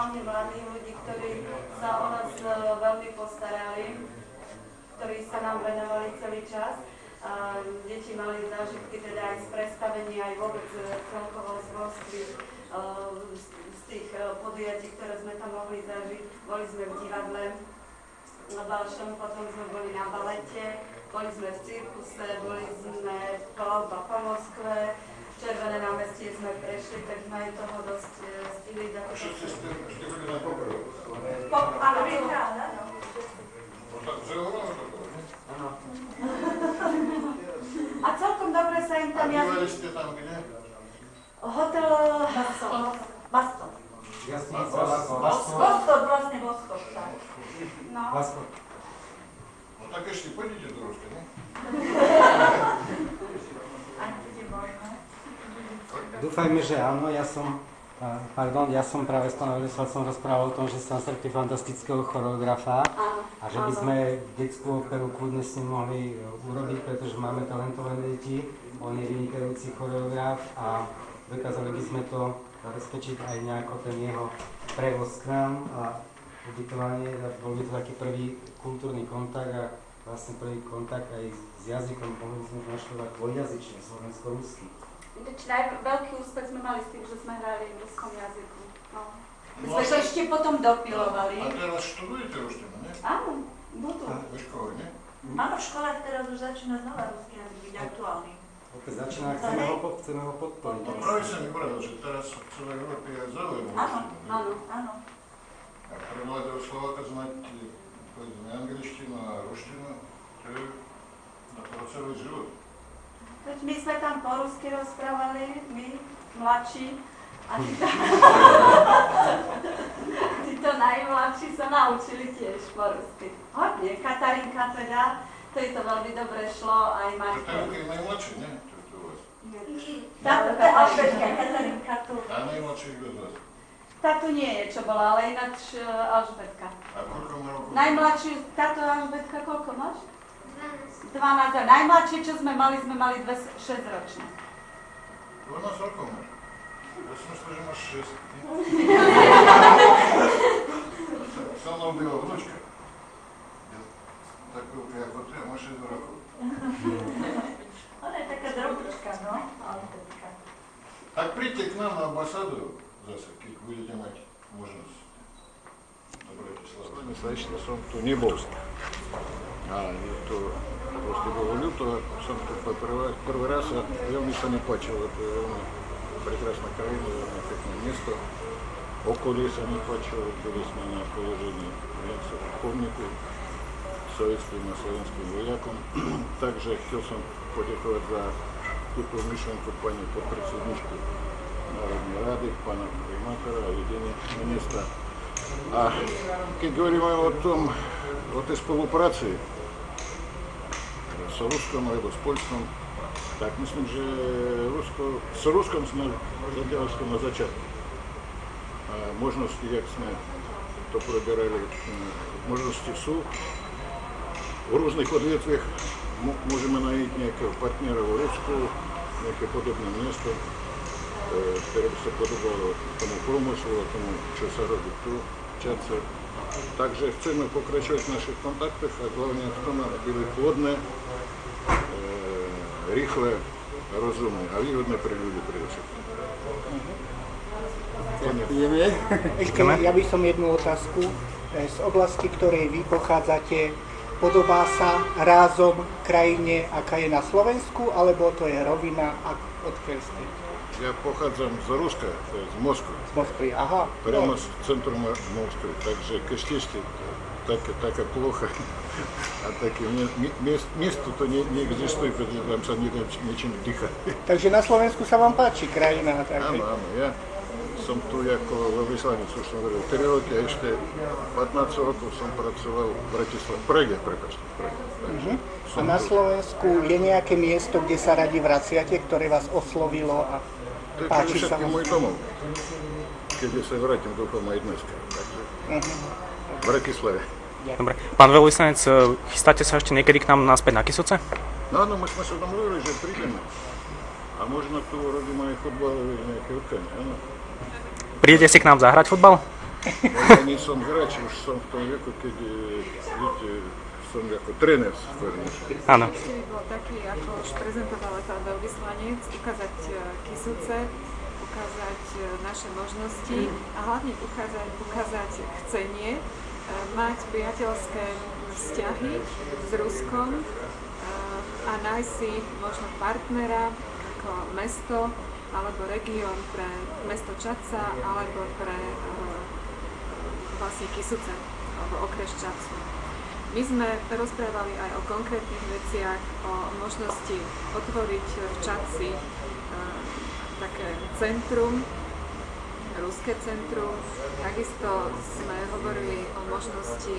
hlavne mladých ľudí, ktorí sa o nás veľmi postarali, ktorí sa nám venovali celý čas. Deti mali zážitky teda aj z predstavenia, aj vôbec celkovo z Moskvy, z tých podujatí, ktoré sme tam mohli zažiť. Boli sme v divadle na Balšom, potom sme boli na balete, boli sme v cirkuse, boli sme po Moskve, Červené námestie sme prešli, tak sme aj toho dosť stihli. Všetci ste boli na poprvé? Áno, Tak zaujímavé to bolo, nie? Áno. a celkom dobre sa im tam jazdí. A bývali ste tam kde? Hotel Baston. Jasne, Voskov, vlastne Voskov, tak. No. No tak ešte pôjdete do Ruska, nie? Dúfajme, že áno. Ja som práve som rozprával o tom, že som stretli fantastického choreografa a že by sme detskú operu kľudne s ním mohli urobiť, pretože máme talentované deti. On je vynikajúci choreograf a dokázali by sme to zabezpečiť aj nejako ten jeho prevoz k nám a ubytovanie. Bol by to taký prvý kultúrny kontakt a vlastne prvý kontakt aj s jazykom. Mohli by sme to našľovať dvojjazyčne, slovensko-rusky. Veľký úspech sme mali s tým, že sme hrali v ruskom jazyku. No. My sme to ešte potom dopilovali. A teraz študujete ruštinu, nie? Áno, budú. Ve škole, nie? Áno, v školách teraz už začína znova ruský jazyk byť aktuálny. Opäť začína, chceme ho podporiť. No práve sa mi povedal, že teraz v celej Európe je záujem. Áno. A pre mladého Slováka znať, povedzme, angličtinu a ruštinu, to je na to celý život. Veď my sme tam po rusky rozprávali, my, mladší, a títo najmladší sa naučili tiež po rusky. Hodne, Katarinka teda, to je to veľmi dobre šlo, aj Maťko. To je najmladší, nie? To je to u vás. Táto Katarinka tu. A najmladší kto z vás? Táto nie je, čo bola, ale ináč Alžbetka. A koľko má rokov? Najmladší, táto Alžbetka, koľko máš? 12. Najmladšie, čo sme mali 6-ročné. 12 rokov máš. Ja som myslel, že máš 6. Sa mnou byla vnúčka. Takú, ako ty, a máš 6 rokov. Ona je taká drobučka, no? Alžbetka. Tak príďte k nám na ambasádu zase, keď budete mať možnosť. Dobre, Bratislava. Слышно, som tu nebol. A to proste bolo ľúto, som tu prvý raz a veľmi sa nepáčilo. To je veľmi прекрасná krajina, veľmi pekné miesto. Okolie sa nepáčilo, boli sme na položení pomníku sovětským a slovenským vojakom. Takže chcel som poďakovať za túto myšlenku pani podpredsedničku Národnej rady, pána primátora a vedenie mesta. A keď hovoríme o tej spolupráci s Ruskom alebo s Poľskom, tak myslím, že s Ruskom sme zatiaľ na začiatku. A možnosti, jak sme to preberali, možnosti sú. V rôznych odvetviach môžeme nájsť nejakého partnera v Rusku, nejaké podobné miesto, ktoré by sa podobalo tomu promyslu a tomu, čo sa robí tu v Čadce. Takže chceme pokračovať v našich kontaktoch a hlavne v tom, aby byli plodné, rýchle, rozumné a výhodné pre ľudí predovšetkým. Ešte ja by som jednu otázku. Z oblasti, ktorej vy pochádzate, podobá sa rázom krajine, aká je na Slovensku, alebo to je rovina a odkiaľ ste? Ja pochádzam z Ruska, to je z Moskvy. Z Moskvy, aha. Прямо z centru Moskvy, takže Костички taká plocha. A také miesto to neexistuje, pretože tam sa niečím dýcha. Takže na Slovensku sa vám páči krajina? Áno, ja som tu ako veľvyslanec, už som hovoril 3 roky a ešte 15 rokov som pracoval v Bratislave, v Prahe, prepáčte, v Prahe. A na Slovensku je nejaké miesto, kde sa radi vraciate, ktoré vás oslovilo a páči sa vám? To je môj domov, keď sa vrátim, dúfam aj dneska. Takže v Bratislave. Dobre. Pán veľvyslanec, chystáte sa ešte niekedy k nám naspäť na Kysuce? No, my sme sa domluvili, že prídeme. A možno tu robíme aj futbalové nejaké utkanie, áno. Prídete si k nám zahrať futbal? Ja nie som hráč, už som v tom veku, keď viete, som ako tréner skôr. Áno. By bol taký, ako už prezentoval pán veľvyslanec, ukázať Kysuce, ukázať naše možnosti a hlavne ukázať chcenie, mať priateľské vzťahy s Ruskom a nájsť si možno partnera ako mesto alebo región pre mesto Čadca alebo pre vlastne Kysuce alebo okres Čadcu. My sme rozprávali aj o konkrétnych veciach, o možnosti otvoriť v Čadci také centrum, ruské centrum. Takisto sme hovorili o možnosti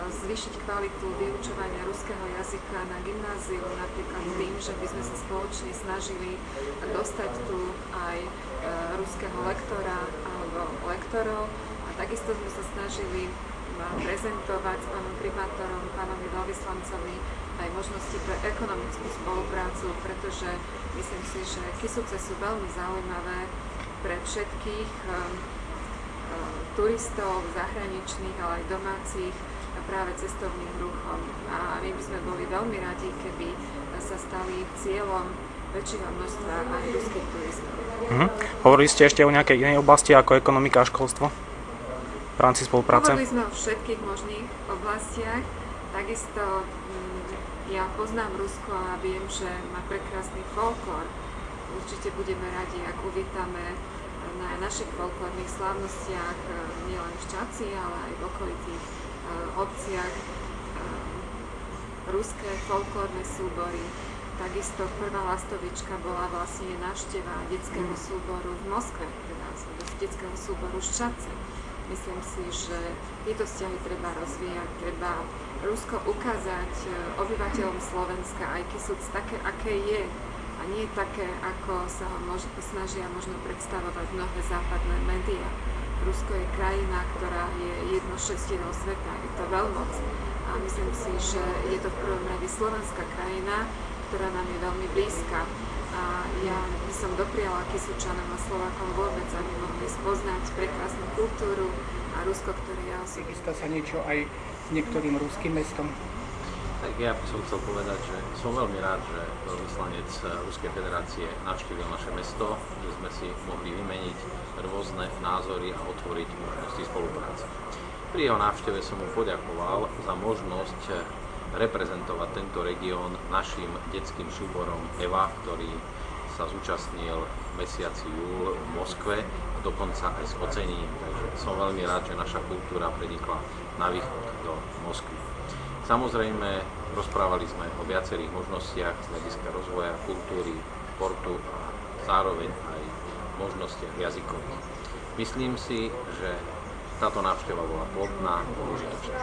zvýšiť kvalitu vyučovania ruského jazyka na gymnáziu, napríklad tým, že by sme sa spoločne snažili dostať tu aj ruského lektora alebo lektorov. A takisto sme sa snažili prezentovať s pánom primátorom, pánovi veľvyslancovi aj možnosti pre ekonomickú spoluprácu, pretože myslím si, že Kysuce sú veľmi zaujímavé pre všetkých turistov, zahraničných, ale aj domácich a práve cestovným ruchom. A my by sme boli veľmi radi, keby sa stali cieľom väčšieho množstva aj ruských turistov. Hovorili ste ešte o nejakej inej oblasti ako ekonomika a školstvo? V rámci spolupráce? Hovorili sme o všetkých možných oblastiach. Takisto ja poznám Rusko a viem, že má prekrásny folklór. Určite budeme radi, ak uvítame na našich folklórnych slávnostiach nielen v Čadci, ale aj v okolitých obciach ruské folklórne súbory. Takisto prvá lastovička bola vlastne návšteva detského súboru v Moskve, teda detského súboru z Čadce. Myslím si, že tieto vzťahy treba rozvíjať, treba Rusko ukázať obyvateľom Slovenska aj Kysuc také, aké je, a nie také, ako sa ho snažia možno predstavovať mnohé západné médiá. Rusko je krajina, ktorá je 1/6 sveta, je to veľmoc. A myslím si, že je to v prvom rade slovenská krajina, ktorá nám je veľmi blízka. A ja by som dopriala Kysučanom a Slovákom vôbec, aby mohli spoznať prekrásnu kultúru a Rusko, ktoré ja osobne. Chystá sa niečo aj s niektorým ruským mestom? Tak ja by som chcel povedať, že som veľmi rád, že veľvyslanec Ruskej federácie navštívil naše mesto, že sme si mohli vymeniť rôzne názory a otvoriť možnosti spolupráce. Pri jeho návšteve som mu poďakoval za možnosť reprezentovať tento región našim detským súborom EVA, ktorý sa zúčastnil v mesiaci júl v Moskve a dokonca aj s ocenením. Takže som veľmi rád, že naša kultúra prenikla na východ do Moskvy. Samozrejme, rozprávali sme o viacerých možnostiach z hľadiska rozvoja kultúry, športu a zároveň aj možnostiach jazykových. Myslím si, že táto návšteva bola plodná a užitočná.